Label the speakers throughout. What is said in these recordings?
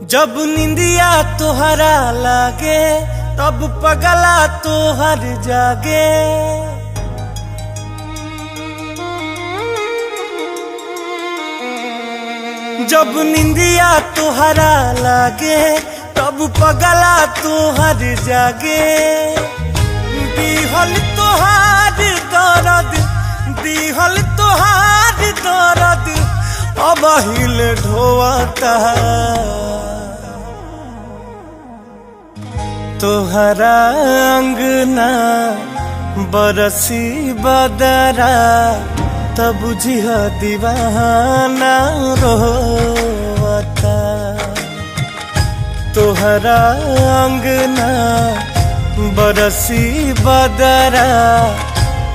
Speaker 1: जब निंदिया तोहरा लागे तब पगला तोहर जागे। जब निंदिया तोहरा लागे तब पगला तोहर जागे। दिहल तोहार दर्द दिहल तोहार दर्द अब हिल ढोता। तोहरा अंगना बरसी बदरा तब बुझिह दीवाना रोता। तोहरा अंगना बरसी बदरा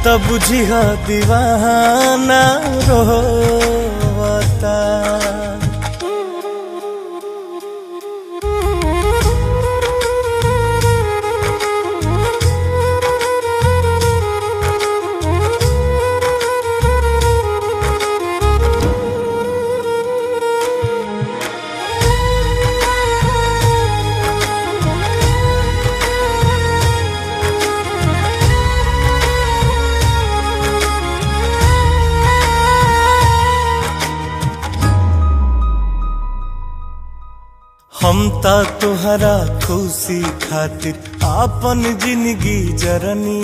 Speaker 1: तब बुझिह दीवाना रोता। हम ता तोहरा खुशी खातिर आपन जिंदगी जरनी।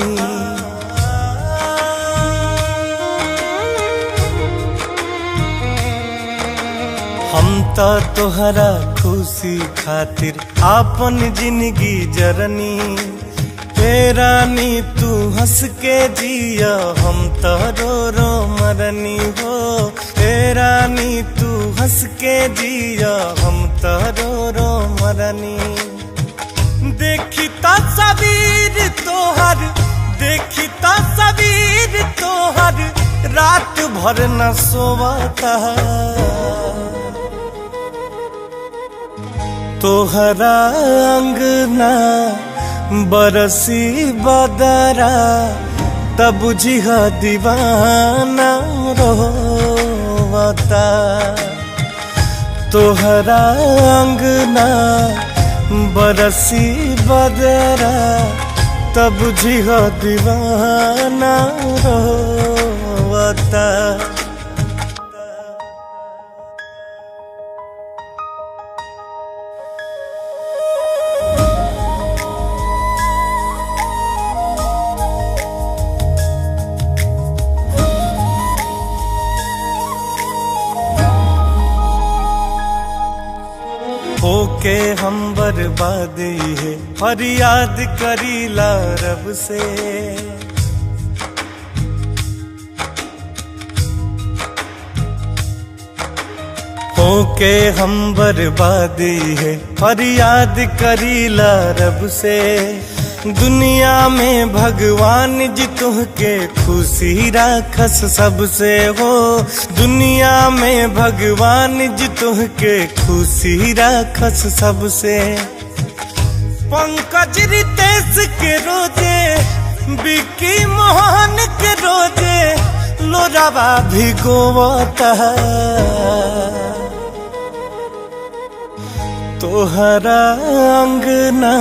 Speaker 1: हम ता तोहरा खुशी खातिर आपन जिंदगी जरनी। रानी तू हंस के जिया हम तो रो रो मरनी हो। रानी तू हंस के जिया हम तो रो रो मरनी। देखी तस्वीर तोहर देखी तस्वीर तोहर रात भर न सोवता। तोहरा अंगना बरसी बदरा तब बुझिह दीवाना रोता। तोहरा अंगना बरसी बदरा तब बुझिह दीवाना रोता। होके हम बर्बादी है फरियाद करीला रब से। होके हम बर्बादी है फरियाद करीला रब से। दुनिया में भगवान जी तुहके खुशी राखस सबसे हो। दुनिया में भगवान जी तुहके खुशी राखस सबसे। पंकज रितेश के रोजे बिक्की मोहन के रोजे लोरावा भिगोवता। तोहरा अंगना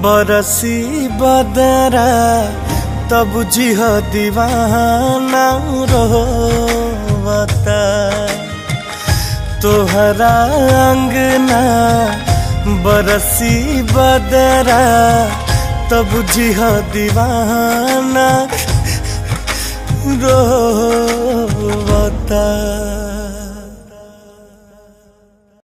Speaker 1: बरसी बदरा तब बुझिह दीवाना रोता। तोहरा अंगना बरसी बदरा तब बुझिह दीवाना रोवता।